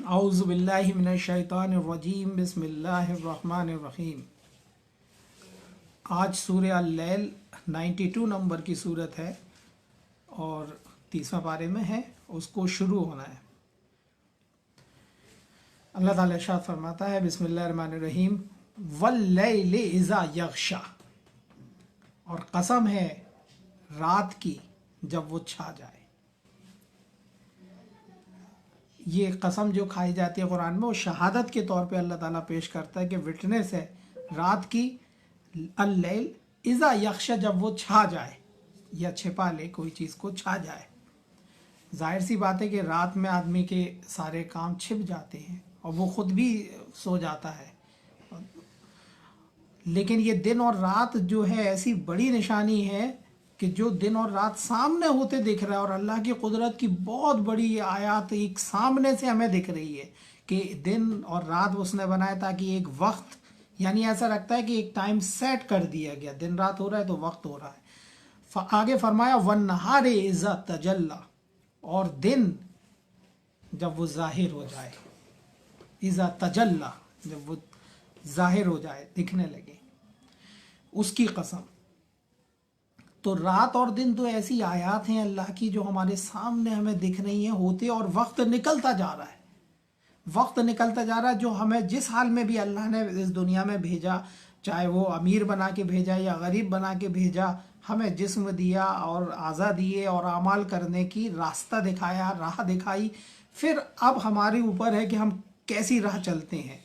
اعوذ باللہ من الشیطان الرجیم بسم اللہ الرحمن الرحیم۔ آج سورہ اللیل 92 نمبر کی صورت ہے اور 30واں پارے میں ہے، اس کو شروع ہونا ہے۔ اللہ تعالیٰ ارشاد فرماتا ہے بسم اللہ الرحمن الرحیم واللیل اذا یغشا، اور قسم ہے رات کی جب وہ چھا جائے۔ یہ قسم جو کھائی جاتی ہے قرآن میں وہ شہادت کے طور پہ اللہ تعالیٰ پیش کرتا ہے کہ وٹنس ہے رات کی، اللیل اذا یغشا، جب وہ چھا جائے یا چھپا لے، کوئی چیز کو چھا جائے۔ ظاہر سی بات ہے کہ رات میں آدمی کے سارے کام چھپ جاتے ہیں اور وہ خود بھی سو جاتا ہے، لیکن یہ دن اور رات جو ہے ایسی بڑی نشانی ہے کہ جو دن اور رات سامنے ہوتے دکھ رہا ہے، اور اللہ کی قدرت کی بہت بڑی آیات ایک سامنے سے ہمیں دکھ رہی ہے کہ دن اور رات اس نے بنایا تاکہ ایک وقت، یعنی ایسا لگتا ہے کہ ایک ٹائم سیٹ کر دیا گیا، دن رات ہو رہا ہے تو وقت ہو رہا ہے۔ آگے فرمایا وَالنَّهَارِ اِذَا تَجَلَّا، اور دن جب وہ ظاہر ہو جائے، اِذَا تَجَلَّا، جب وہ ظاہر ہو جائے، دکھنے لگے، اس کی قسم۔ تو رات اور دن تو ایسی آیات ہیں اللہ کی جو ہمارے سامنے ہمیں دکھ رہی ہیں ہوتے، اور وقت نکلتا جا رہا ہے، وقت نکلتا جا رہا ہے۔ جو ہمیں جس حال میں بھی اللہ نے اس دنیا میں بھیجا، چاہے وہ امیر بنا کے بھیجا یا غریب بنا کے بھیجا، ہمیں جسم دیا اور اعضاء دیے اور اعمال کرنے کی راستہ دکھایا، راہ دکھائی، پھر اب ہمارے اوپر ہے کہ ہم کیسی راہ چلتے ہیں۔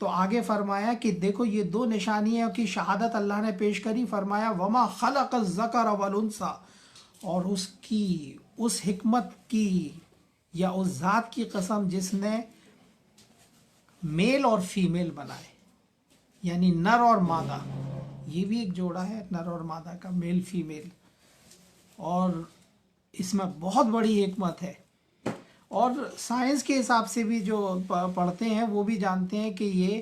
تو آگے فرمایا کہ دیکھو یہ دو نشانیوں کی شہادت اللہ نے پیش کری، فرمایا وما خلق الذکر والانثی، اور اس حکمت کی یا اس ذات کی قسم جس نے میل اور فیمیل بنائے، یعنی نر اور مادہ، یہ بھی ایک جوڑا ہے نر اور مادہ کا، میل فیمیل، اور اس میں بہت بڑی حکمت ہے۔ اور سائنس کے حساب سے بھی جو پڑھتے ہیں وہ بھی جانتے ہیں کہ یہ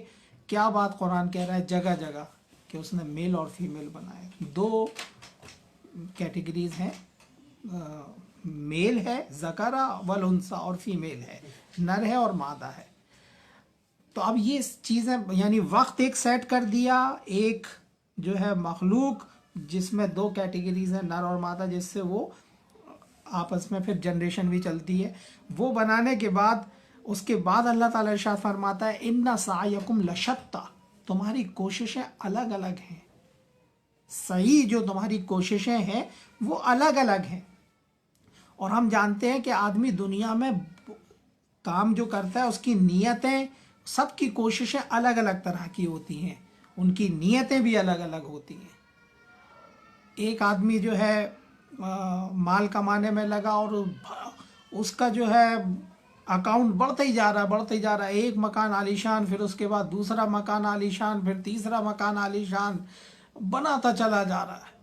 کیا بات قرآن کہہ رہا ہے جگہ جگہ کہ اس نے میل اور فیمیل بنائے۔ دو کیٹیگریز ہیں، میل ہے ذکر والانثی، اور فیمیل ہے نر ہے اور مادہ ہے۔ تو اب یہ چیزیں یعنی وقت ایک سیٹ کر دیا، ایک جو ہے مخلوق جس میں دو کیٹیگریز ہیں نر اور مادہ، جس سے وہ آپس میں پھر جنریشن بھی چلتی ہے، وہ بنانے کے بعد اس کے بعد اللہ تعالیٰ ارشاد فرماتا ہے ان سعیکم لشتی، تمہاری کوششیں الگ الگ ہیں، صحیح جو تمہاری کوششیں ہیں وہ الگ الگ ہیں۔ اور ہم جانتے ہیں کہ آدمی دنیا میں کام جو کرتا ہے اس کی نیتیں، سب کی کوششیں الگ الگ طرح کی ہوتی ہیں، ان کی نیتیں بھی الگ الگ ہوتی ہیں۔ ایک آدمی جو ہے مال کمانے میں لگا اور اس کا جو ہے اکاؤنٹ بڑھتا ہی جا رہا ہے، ایک مکان عالیشان، پھر اس کے بعد دوسرا مکان عالیشان، پھر تیسرا مکان عالیشان بناتا چلا جا رہا ہے۔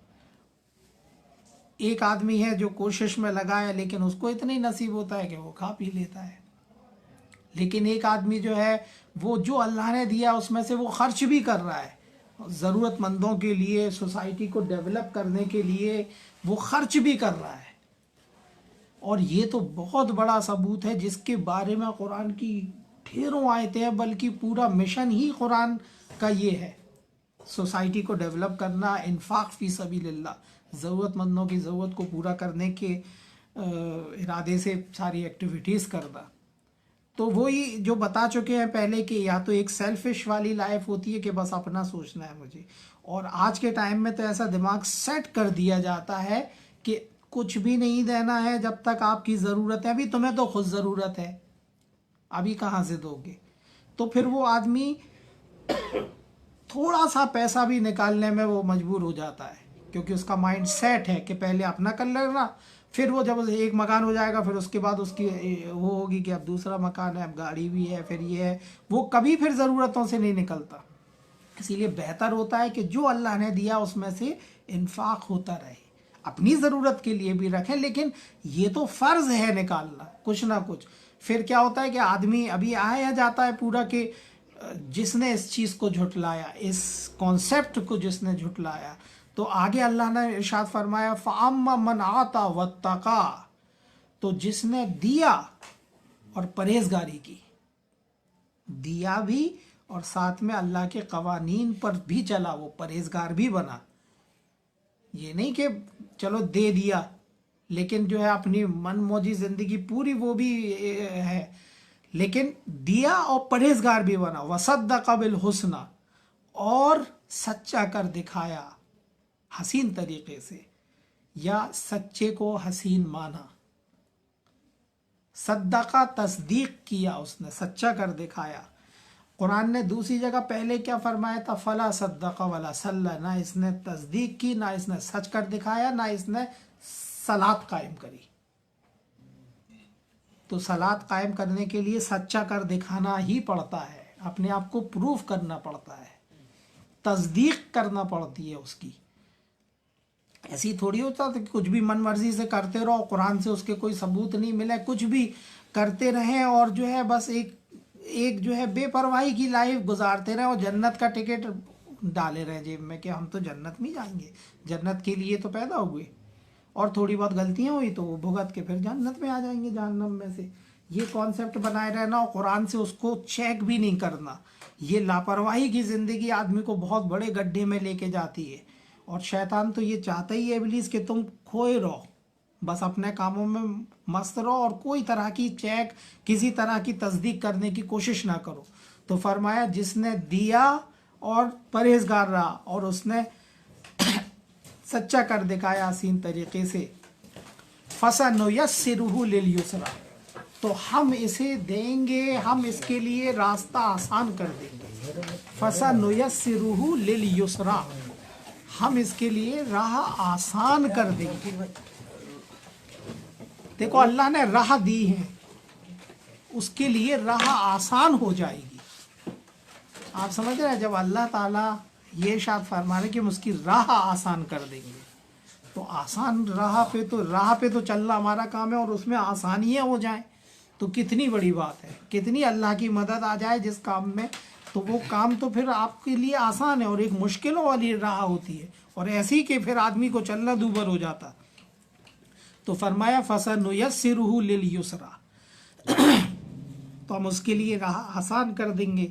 ایک آدمی ہے جو کوشش میں لگا ہے لیکن اس کو اتنا ہی نصیب ہوتا ہے کہ وہ کھا پی لیتا ہے، لیکن ایک آدمی جو ہے وہ جو اللہ نے دیا اس میں سے وہ خرچ بھی کر رہا ہے، ضرورت مندوں کے لیے، سوسائٹی کو ڈیولپ کرنے کے لیے وہ خرچ بھی کر رہا ہے۔ اور یہ تو بہت بڑا ثبوت ہے جس کے بارے میں قرآن کی ڈھیروں آیتیں ہیں، بلکہ پورا مشن ہی قرآن کا یہ ہے، سوسائٹی کو ڈیولپ کرنا، انفاق فی سبیل اللہ، ضرورت مندوں کی ضرورت کو پورا کرنے کے ارادے سے ساری ایکٹیویٹیز کرنا۔ تو وہی جو بتا چکے ہیں پہلے کہ یا تو ایک سیلفش والی لائف ہوتی ہے کہ بس اپنا سوچنا ہے مجھے، اور آج کے ٹائم میں تو ایسا دماغ سیٹ کر دیا جاتا ہے کہ کچھ بھی نہیں دینا ہے جب تک آپ کی ضرورت ہے، ابھی تمہیں تو خود ضرورت ہے، ابھی کہاں سے دو گے؟ تو پھر وہ آدمی تھوڑا سا پیسہ بھی نکالنے میں وہ مجبور ہو جاتا ہے، کیونکہ اس کا مائنڈ سیٹ ہے کہ پہلے اپنا کر لینا، پھر وہ جب ایک مکان ہو جائے گا پھر اس کے بعد اس کی وہ ہوگی کہ اب دوسرا مکان ہے، اب گاڑی بھی ہے، پھر یہ ہے، وہ کبھی پھر ضرورتوں سے نہیں نکلتا۔ اسی لیے بہتر ہوتا ہے کہ جو اللہ نے دیا اس میں سے انفاق ہوتا رہے، اپنی ضرورت کے لیے بھی رکھیں، لیکن یہ تو فرض ہے نکالنا کچھ نہ کچھ۔ پھر کیا ہوتا ہے کہ آدمی ابھی آیا جاتا ہے پورا کہ جس نے اس چیز کو جھٹلایا، اس کانسیپٹ کو جس نے جھٹلایا، تو آگے اللہ نے ارشاد فرمایا فَأَمَّا مَنْ آتَى وَاتَّقَى، تو جس نے دیا اور پرہیزگاری کی، دیا بھی اور ساتھ میں اللہ کے قوانین پر بھی چلا، وہ پرہیزگار بھی بنا. یہ نہیں کہ چلو دے دیا لیکن جو ہے اپنی من موجی زندگی پوری وہ بھی ہے، لیکن دیا اور پرہیزگار بھی بنا. وصدق بالحسنی، اور سچا کر دکھایا حسین طریقے سے، یا سچے کو حسین مانا. صدقہ تصدیق کیا اس نے، سچا کر دکھایا. قرآن نے دوسری جگہ پہلے کیا فرمایا تھا؟ فلا صدق ولا صلی، نہ اس نے تصدیق کی، نہ اس نے سچ کر دکھایا، نہ اس نے صلات قائم کری. تو صلات قائم کرنے کے لیے سچا کر دکھانا ہی پڑتا ہے، اپنے آپ کو پروف کرنا پڑتا ہے، تصدیق کرنا پڑتی ہے اس کی. ایسی تھوڑی ہوتا کہ کچھ بھی من مرضی سے کرتے رہو، قرآن سے اس کے کوئی ثبوت نہیں ملے، کچھ بھی کرتے رہیں اور جو ہے بس ایک جو ہے بے پرواہی کی لائف گزارتے رہیں اور جنت کا ٹکٹ ڈالے رہے جیب میں کہ ہم تو جنت میں جائیں گے، جنت کے لیے تو پیدا ہوئے، اور تھوڑی بہت غلطیاں ہوئی تو وہ بھگت کے پھر جنت میں آ جائیں گے جہنم میں سے. یہ کانسیپٹ بنائے رہنا اور قرآن سے اس کو چیک بھی نہیں کرنا، یہ لاپرواہی کی زندگی آدمی کو بہت بڑے گڈھے میں لے کے جاتی ہے. اور شیطان تو یہ چاہتا ہی ہے ابلیس کہ تم کھوئے رہو، بس اپنے کاموں میں مست رہو اور کوئی طرح کی چیک، کسی طرح کی تصدیق کرنے کی کوشش نہ کرو. تو فرمایا جس نے دیا اور پرہیزگار رہا اور اس نے سچا کر دکھایا حسین طریقے سے، فَسَنُيَسِّرُهُ لِلْيُسْرَىٰ، تو ہم اسے دیں گے، ہم اس کے لیے راستہ آسان کر دیں گے. فَسَنُيَسِّرُهُ لِلْيُسْرَىٰ، ہم اس کے لیے راہ آسان کر دیں گے. دیکھو اللہ نے راہ دی ہے، اس کے لیے راہ آسان ہو جائے گی. آپ سمجھ رہے ہیں جب اللہ تعالیٰ یہ ارشاد فرما رہے کہ ہم اس کی راہ آسان کر دیں گے، تو آسان راہ پہ تو چلنا ہمارا کام ہے، اور اس میں آسانیاں ہو جائیں تو کتنی بڑی بات ہے. کتنی اللہ کی مدد آ جائے جس کام میں، تو وہ کام تو پھر آپ کے لیے آسان ہے، اور ایک مشکلوں والی راہ ہوتی ہے، اور ایسی کہ پھر آدمی کو چلنا دوبر ہو جاتا. تو فرمایا فَسَنُيَسِّرُهُ لِلْيُسْرَىٰ، تو ہم اس کے لیے راہ آسان کر دیں گے.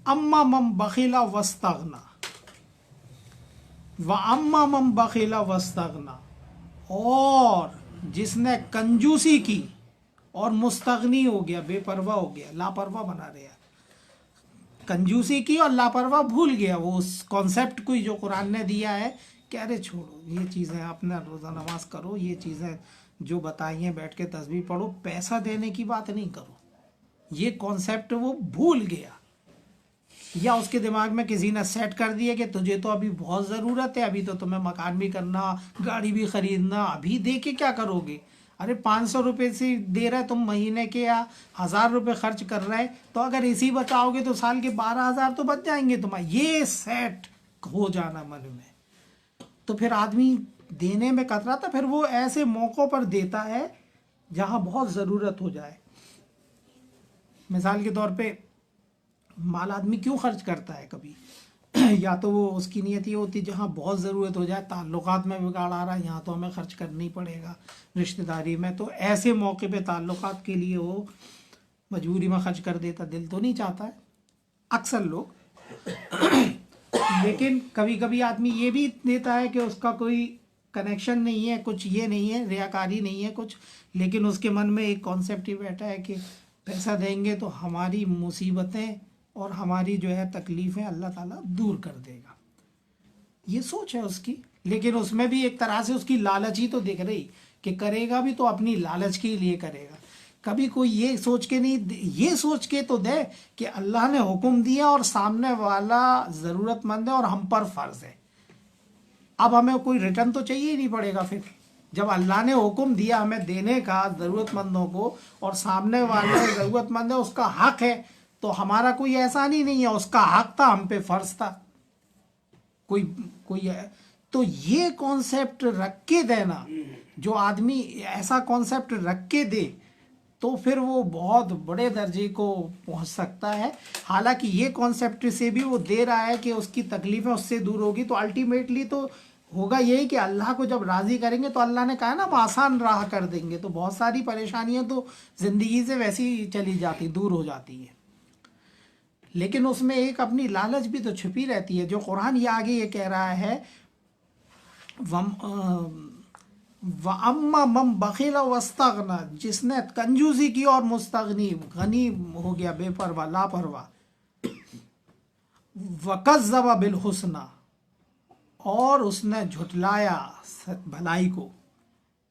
اما من بخل واستغنى، واما من بخل واستغنى، اور جس نے کنجوسی کی اور مستغنی ہو گیا، بے پرواہ ہو گیا، لاپرواہ بنا رہا، کنجوسی کی اور لاپرواہ بھول گیا وہ اس کانسیپٹ کو جو قرآن نے دیا ہے کہ ارے چھوڑو یہ چیزیں، اپنا روزہ نماز کرو، یہ چیزیں جو بتائی ہیں بیٹھ کے تسبیح پڑھو، پیسہ دینے کی بات نہیں کرو. یہ کانسیپٹ وہ بھول گیا، یا اس کے دماغ میں کسی نے سیٹ کر دیا کہ تجھے تو ابھی بہت ضرورت ہے، ابھی تو تمہیں مکان بھی کرنا، گاڑی بھی خریدنا، ابھی دے کے کیا کرو گے؟ ارے 500 روپے سے دے رہے تم مہینے کے، یا 1000 روپے خرچ کر رہے، تو اگر اسی بچاؤ گے تو سال کے 12,000 تو بچ جائیں گے تمہارے. یہ سیٹ ہو جانا من میں، تو پھر آدمی دینے میں کتراتا، پھر وہ ایسے موقعوں پر دیتا ہے جہاں بہت ضرورت ہو جائے. مثال کے طور پہ مال آدمی کیوں خرچ کرتا ہے کبھی؟ یا تو وہ اس کی نیت یہ ہوتی جہاں بہت ضرورت ہو جائے، تعلقات میں بگاڑ آ رہا ہے، یہاں تو ہمیں خرچ کرنا ہی پڑے گا، رشتہ داری میں، تو ایسے موقع پہ تعلقات کے لیے وہ مجبوری میں خرچ کر دیتا. دل تو نہیں چاہتا ہے اکثر لوگ، لیکن کبھی کبھی آدمی یہ بھی دیتا ہے کہ اس کا کوئی کنیکشن نہیں ہے، کچھ یہ نہیں ہے، ریاکاری نہیں ہے کچھ، لیکن اس کے من میں ایک کانسیپٹ ہی بیٹھا ہے کہ پیسہ دیں گے تو ہماری مصیبتیں اور ہماری جو ہے تکلیفیں اللہ تعالیٰ دور کر دے گا. یہ سوچ ہے اس کی، لیکن اس میں بھی ایک طرح سے اس کی لالچ ہی تو دکھ رہی کہ کرے گا بھی تو اپنی لالچ کے لیے کرے گا. کبھی کوئی یہ سوچ کے نہیں، یہ سوچ کے تو دے کہ اللہ نے حکم دیا اور سامنے والا ضرورت مند ہے اور ہم پر فرض ہے، اب ہمیں کوئی ریٹرن تو چاہیے ہی نہیں پڑے گا. پھر جب اللہ نے حکم دیا ہمیں دینے کا ضرورت مندوں کو، اور سامنے والا ضرورت مند ہے، اس کا حق ہے، تو ہمارا کوئی احسان ہی نہیں ہے، اس کا حق تھا، ہم پہ فرض تھا. کوئی ہے تو یہ کانسیپٹ رکھ کے دینا، جو آدمی ایسا کانسیپٹ رکھ کے دے تو پھر وہ بہت بڑے درجے کو پہنچ سکتا ہے. حالانکہ یہ کانسیپٹ سے بھی وہ دے رہا ہے کہ اس کی تکلیفیں اس سے دور ہوگی، تو الٹیمیٹلی تو ہوگا یہی کہ اللہ کو جب راضی کریں گے تو اللہ نے کہا نا ہم آسان راہ کر دیں گے، تو بہت ساری پریشانیاں تو زندگی سے ویسی ہی چلی جاتی، دور ہو جاتی ہیں. لیکن اس میں ایک اپنی لالچ بھی تو چھپی رہتی ہے، جو قرآن یہ آگے یہ کہہ رہا ہے وَأَمَّا مَن بَخِلَ وَاسْتَغْنَىٰ، جس نے کنجوسی کی اور مستغنی غنی ہو گیا، بے پرواہ لاپرواہ، وَكَذَّبَ بِالْحُسْنَىٰ، اور اس نے جھٹلایا بھلائی کو،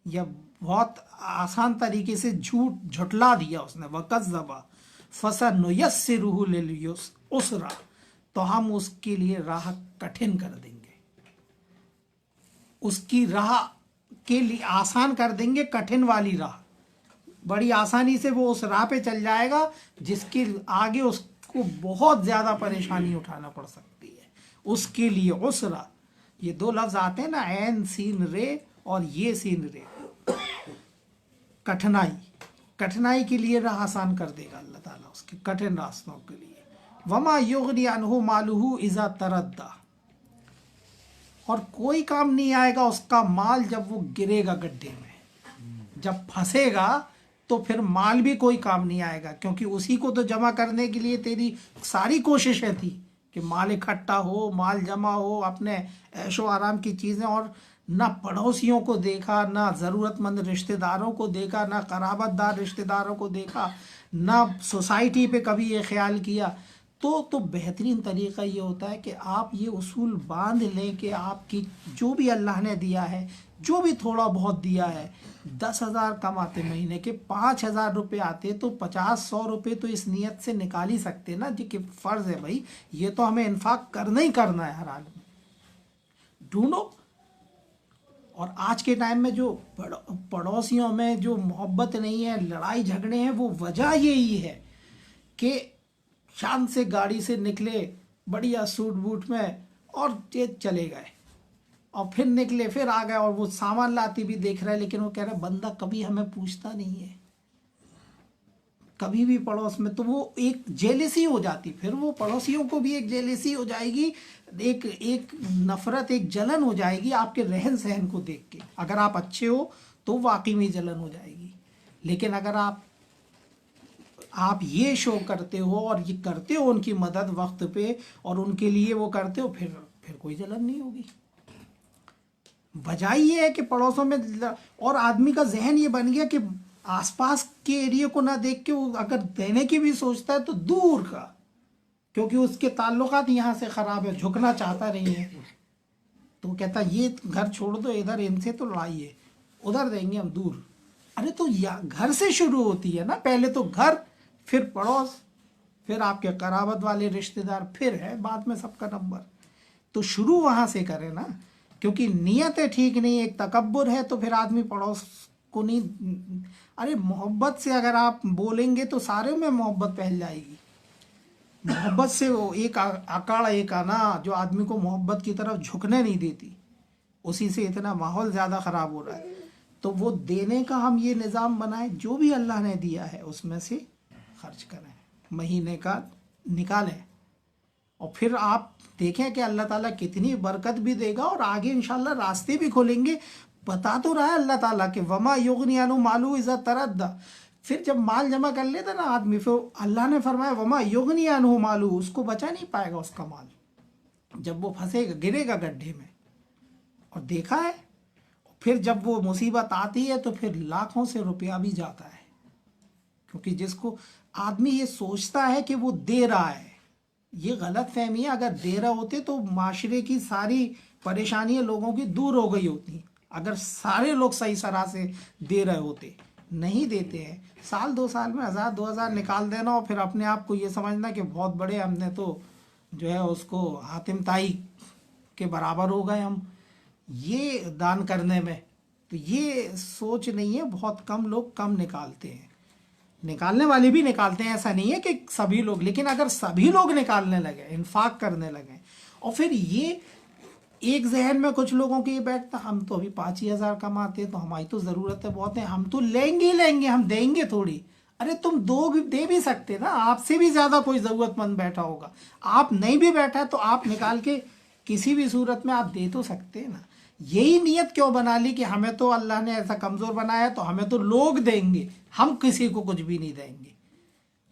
یا بہت آسان طریقے سے جھٹلا دیا اس نے، وَكَذَّبَ فَسَنُيَسِّرُهُ لِلْعُسْرَىٰ، تو ہم اس کے لیے راہ کٹھن کر دیں گے، اس کی راہ کے لیے آسان کر دیں گے، کٹھن والی راہ، بڑی آسانی سے وہ اس راہ پہ چل جائے گا جس کے آگے اس کو بہت زیادہ پریشانی اٹھانا پڑ سکتی ہے، اس کے لیے عسرا، یہ دو لفظ آتے ہیں نا، عین سین رے اور یہ سین رے، کٹھنائی کے لیے راہ آسان کر دے گا اللہ تعالیٰ اس کے کٹھن راستوں کے لیے۔ وما یغنی عنہ مالہ اذا تردی، اور کوئی کام نہیں آئے گا اس کا مال جب وہ گرے گا گڈھے میں، جب پھنسے گا تو پھر مال بھی کوئی کام نہیں آئے گا، کیونکہ اسی کو تو جمع کرنے کے لیے تیری ساری کوششیں تھی کہ مال اکٹھا ہو، مال جمع ہو، اپنے عیش و آرام کی چیزیں، اور نہ پڑوسیوں کو دیکھا، نہ ضرورت مند رشتہ داروں کو دیکھا، نہ قرابت دار رشتہ داروں کو دیکھا، نہ سوسائٹی پہ کبھی یہ خیال کیا۔ تو بہترین طریقہ یہ ہوتا ہے کہ آپ یہ اصول باندھ لیں کہ آپ کی جو بھی اللہ نے دیا ہے، جو بھی تھوڑا بہت دیا ہے، 10,000 کماتے مہینے کے، 5,000 روپے آتے تو 50-100 روپے تو اس نیت سے نکال ہی سکتے نا جی، کہ فرض ہے بھائی یہ تو ہمیں انفاق کرنا ہی کرنا ہے ہر حال میں، ڈھونڈو۔ اور آج کے ٹائم میں جو پڑوسیوں میں جو محبت نہیں ہے، لڑائی جھگڑے ہیں، وہ وجہ یہی ہے کہ شان سے گاڑی سے نکلے بڑھیا سوٹ بوٹ میں اور چلے گئے، اور پھر نکلے پھر آ گئے، اور وہ سامان لاتی بھی دیکھ رہا ہے، لیکن وہ کہہ رہا ہے بندہ کبھی ہمیں پوچھتا نہیں ہے، کبھی بھی پڑوس میں، تو وہ ایک جیلسی ہو جاتی، پھر وہ پڑوسیوں کو بھی ایک جیلسی ہو جائے گی، ایک نفرت، ایک جلن ہو جائے گی آپ کے رہن سہن کو دیکھ کے۔ اگر آپ اچھے ہو تو واقعی میں جلن ہو جائے گی، لیکن اگر آپ یہ شو کرتے ہو اور یہ کرتے ہو ان کی مدد وقت پہ اور ان کے لیے وہ کرتے ہو، پھر کوئی جلن نہیں ہوگی۔ وجہ یہ ہے کہ پڑوسوں میں، اور آدمی کا ذہن یہ بن گیا کہ آس پاس کے ایریے کو نہ دیکھ کے وہ اگر دینے کی بھی سوچتا ہے تو دور کا، کیونکہ اس کے تعلقات یہاں سے خراب ہے، جھکنا چاہتا نہیں ہے، تو وہ کہتا ہے یہ گھر چھوڑ دو، ادھر ان سے تو لڑائی ہے، ادھر دیں گے ہم دور۔ ارے تو گھر سے شروع ہوتی ہے نا، پہلے تو گھر، پھر پڑوس، پھر آپ کے قرابت والے رشتہ دار، پھر ہے بعد میں سب کا نمبر، تو شروع وہاں سے کرے نا، کیونکہ نیتیں ٹھیک نہیں، ایک تکبر ہے، تو پھر آدمی پڑوس کو نہیں، ارے محبت سے اگر آپ بولیں گے تو سارے میں محبت پھیل جائے گی، محبت سے وہ ایک اکاڑ ایک آنا جو آدمی کو محبت کی طرف جھکنے نہیں دیتی، اسی سے اتنا ماحول زیادہ خراب ہو رہا ہے۔ تو وہ دینے کا ہم یہ نظام بنائیں، جو بھی اللہ نے دیا ہے اس میں سے خرچ کریں، مہینے کا نکالیں، اور پھر آپ دیکھیں کہ اللہ تعالیٰ کتنی برکت بھی دے گا، اور آگے انشاءاللہ راستے بھی کھولیں گے۔ بتا تو رہا ہے اللہ تعالیٰ کہ وما یغنی عنہ مالہ اذا تردی، پھر جب مال جمع کر لیتا نا آدمی، پھر اللہ نے فرمایا وما یغنی عنہ مالہ، اس کو بچا نہیں پائے گا اس کا مال، جب وہ پھنسے گا، گرے گا گڈھے میں، اور دیکھا ہے پھر جب وہ مصیبت آتی ہے تو پھر لاکھوں سے روپیہ بھی جاتا ہے، کیونکہ جس کو آدمی یہ سوچتا ہے کہ وہ دے رہا ہے، یہ غلط فہمی ہے۔ اگر دے رہے ہوتے تو معاشرے کی ساری پریشانیاں لوگوں کی دور ہو گئی ہوتی، اگر سارے لوگ صحیح طرح سے دے رہے ہوتے، نہیں دیتے ہیں، 1-2 سال میں 1,000-2,000 نکال دینا، اور پھر اپنے آپ کو یہ سمجھنا کہ بہت بڑے ہم نے تو جو ہے اس کو حاتم طائی کے برابر ہو گئے ہم یہ دان کرنے میں، تو یہ سوچ نہیں ہے، بہت کم لوگ کم نکالتے ہیں، نکالنے والے بھی نکالتے ہیں، ایسا نہیں ہے کہ سبھی لوگ، لیکن اگر سبھی لوگ نکالنے لگے، انفاق کرنے لگے، اور پھر یہ ایک ذہن میں کچھ لوگوں کے یہ بیٹھتا ہم تو ابھی 5,000 کماتے تو ہماری تو ضرورتیں بہت ہیں، ہم تو لیں گے ہی لیں گے، ہم دیں گے تھوڑی، ارے تم دے بھی سکتے نا، آپ سے بھی زیادہ کوئی ضرورت مند بیٹھا ہوگا، آپ نہیں بھی بیٹھا تو آپ نکال کے کسی بھی صورت میں آپ دے تو سکتے نا۔ یہی نیت کیوں بنا لی کہ ہمیں تو اللہ نے ایسا کمزور بنایا تو ہمیں تو لوگ دیں گے، ہم کسی کو کچھ بھی نہیں دیں گے،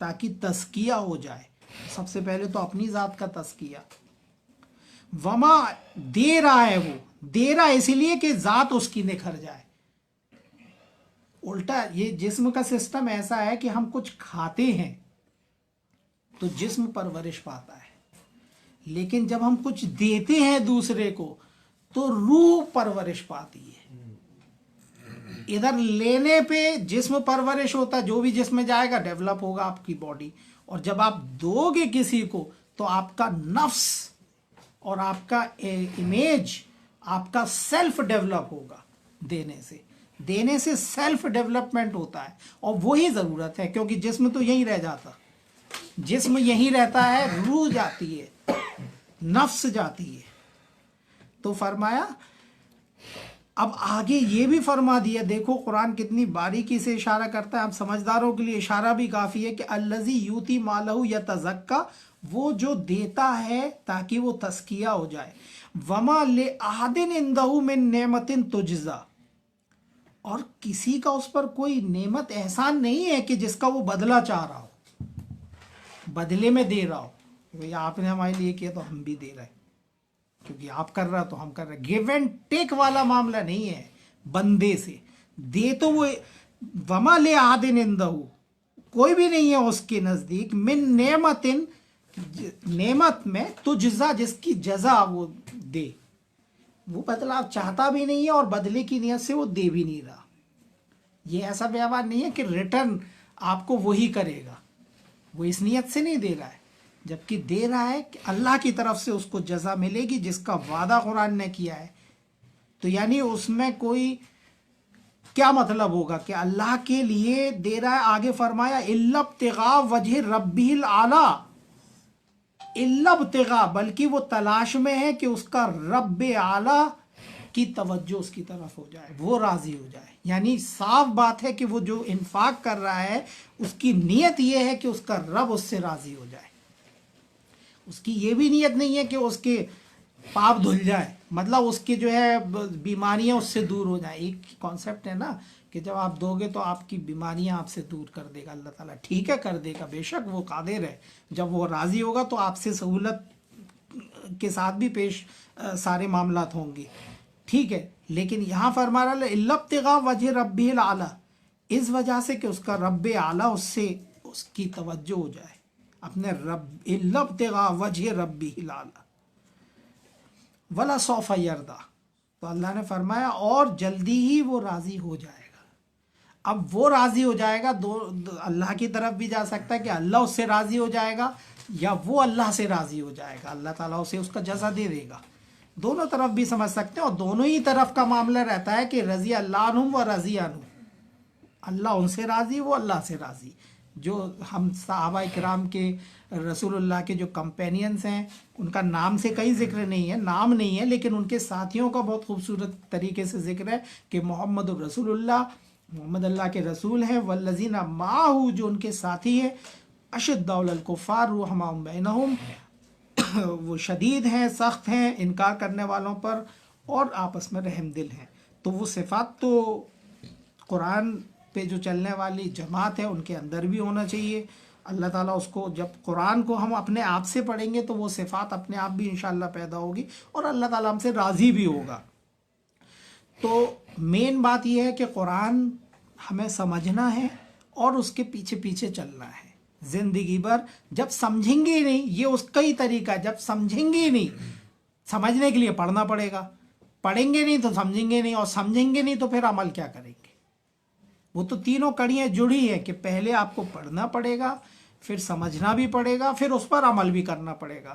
تاکہ تزکیہ ہو جائے. سب سے پہلے تو اپنی ذات کا تزکیہ. وما دے رہا ہے، وہ دے رہا ہے اسی لیے کہ ذات اس کی نکھر جائے. الٹا یہ جسم کا سسٹم ایسا ہے کہ ہم کچھ کھاتے ہیں تو جسم پرورش پاتا ہے، لیکن جب ہم کچھ دیتے ہیں دوسرے کو تو روح پرورش پاتی ہے. ادھر لینے پہ جسم پرورش ہوتا ہے، جو بھی جسم میں جائے گا ڈیولپ ہوگا آپ کی باڈی، اور جب آپ دو گے کسی کو تو آپ کا نفس اور آپ کا امیج، آپ کا سیلف ڈیولپ ہوگا. دینے سے سیلف ڈیولپمنٹ ہوتا ہے، اور وہی ضرورت ہے، کیونکہ جسم تو یہیں رہ جاتا، جسم یہیں رہتا ہے، روح جاتی ہے، نفس جاتی ہے. تو فرمایا اب آگے یہ بھی فرما دیا. دیکھو قرآن کتنی باریکی سے اشارہ کرتا ہے. اب سمجھداروں کے لیے اشارہ بھی کافی ہے کہ الذی یوتی مالہ یتزکا، وہ جو دیتا ہے تاکہ وہ تزکیہ ہو جائے. وما لأحد عندہ من نعمت تجزا، اور کسی کا اس پر کوئی نعمت احسان نہیں ہے کہ جس کا وہ بدلہ چاہ رہا ہو، بدلے میں دے رہا ہو. بھئی آپ نے ہمارے لیے کیا تو ہم بھی دے رہے ہیں، کیونکہ آپ کر رہا تو ہم کر رہے. گیو اینڈ ٹیک والا معاملہ نہیں ہے بندے سے. دے تو وہ وما لأحد عندہ، کوئی بھی نہیں ہے اس کے نزدیک، من نعمت، نعمت میں تجزا، جس کی جزا وہ دے. وہ بدلہ چاہتا بھی نہیں ہے اور بدلے کی نیت سے وہ دے بھی نہیں رہا. یہ ایسا ویوہار نہیں ہے کہ ریٹرن آپ کو وہی کرے گا، وہ اس نیت سے نہیں دے رہا ہے، جبکہ دے رہا ہے کہ اللہ کی طرف سے اس کو جزا ملے گی جس کا وعدہ قرآن نے کیا ہے. تو یعنی اس میں کوئی کیا مطلب ہوگا کہ اللہ کے لیے دے رہا ہے. آگے فرمایا الا ابتغاء وجہ ربہ الاعلیٰ، الا ابتغاء، بلکہ وہ تلاش میں ہے کہ اس کا رب اعلیٰ کی توجہ اس کی طرف ہو جائے، وہ راضی ہو جائے. یعنی صاف بات ہے کہ وہ جو انفاق کر رہا ہے اس کی نیت یہ ہے کہ اس کا رب اس سے راضی ہو جائے. اس کی یہ بھی نیت نہیں ہے کہ اس کے پاپ دھل جائے، مطلب اس کے جو ہے بیماریاں اس سے دور ہو جائیں. ایک کانسیپٹ ہے نا کہ جب آپ دو گے تو آپ کی بیماریاں آپ سے دور کر دے گا اللہ تعالیٰ. ٹھیک ہے کر دے گا، بے شک وہ قادر ہے. جب وہ راضی ہوگا تو آپ سے سہولت کے ساتھ بھی پیش سارے معاملات ہوں گے، ٹھیک ہے. لیکن یہاں فرما رہا ہے الا ابتغاء وجہ ربہ الاعلیٰ، اس وجہ سے کہ اس کا رب اعلیٰ اس سے اس کی توجہ ہو جائے اپنے رب. الا ابتغاء وجہ ربہ الاعلیٰ وَلَسَوْفَ يَرْضَىٰ، تو اللہ نے فرمایا اور جلدی ہی وہ راضی ہو جائے گا. اب وہ راضی ہو جائے گا، دو اللہ کی طرف بھی جا سکتا ہے کہ اللہ اس سے راضی ہو جائے گا، یا وہ اللہ سے راضی ہو جائے گا، اللہ تعالیٰ اسے اس کا جزا دے دے گا. دونوں طرف بھی سمجھ سکتے ہیں، اور دونوں ہی طرف کا معاملہ رہتا ہے کہ رضی اللہ عنہم و رضی عنہ، اللہ ان سے راضی، وہ اللہ سے راضی. جو ہم صحابہ کرام کے رسول اللہ کے جو کمپینینز ہیں ان کا نام سے کئی ذکر نہیں ہے، نام نہیں ہے، لیکن ان کے ساتھیوں کا بہت خوبصورت طریقے سے ذکر ہے کہ محمد الرسول اللہ، محمد اللہ کے رسول ہیں. والذین معہ، جو ان کے ساتھی ہیں، اشداء علی الکفار رحماء بینہم، وہ شدید ہیں، سخت ہیں انکار کرنے والوں پر، اور آپس میں رحم دل ہیں. تو وہ صفات تو قرآن پہ جو چلنے والی جماعت ہے ان کے اندر بھی ہونا چاہیے. اللہ تعالیٰ اس کو، جب قرآن کو ہم اپنے آپ سے پڑھیں گے تو وہ صفات اپنے آپ بھی انشاءاللہ پیدا ہوگی، اور اللہ تعالیٰ ہم سے راضی بھی ہوگا. تو مین بات یہ ہے کہ قرآن ہمیں سمجھنا ہے اور اس کے پیچھے پیچھے چلنا ہے زندگی بھر. جب سمجھیں گے ہی نہیں، یہ اس کا ہی طریقہ ہے، جب سمجھیں گے ہی نہیں، سمجھنے کے لیے پڑھنا پڑے گا، پڑھیں گے نہیں تو سمجھیں گے نہیں، اور سمجھیں گے نہیں تو پھر عمل کیا کریں گے. وہ تو تینوں کڑیاں جڑی ہیں کہ پہلے آپ کو پڑھنا پڑے گا، پھر سمجھنا بھی پڑے گا، پھر اس پر عمل بھی کرنا پڑے گا.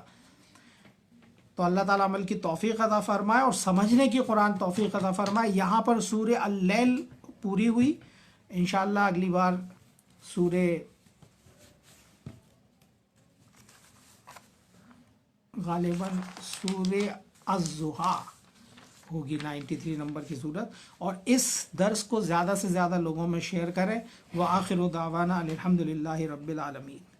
تو اللہ تعالیٰ عمل کی توفیق عطا فرمائے اور سمجھنے کی قرآن توفیق عطا فرمائے. یہاں پر سورہ اللیل پوری ہوئی. انشاءاللہ اگلی بار سورہ غالباً سورہ الضحیٰ ہوگی، 93 نمبر کی صورت. اور اس درس کو زیادہ سے زیادہ لوگوں میں شیئر کریں. وآخر دعوانا الحمدللہ رب العالمین.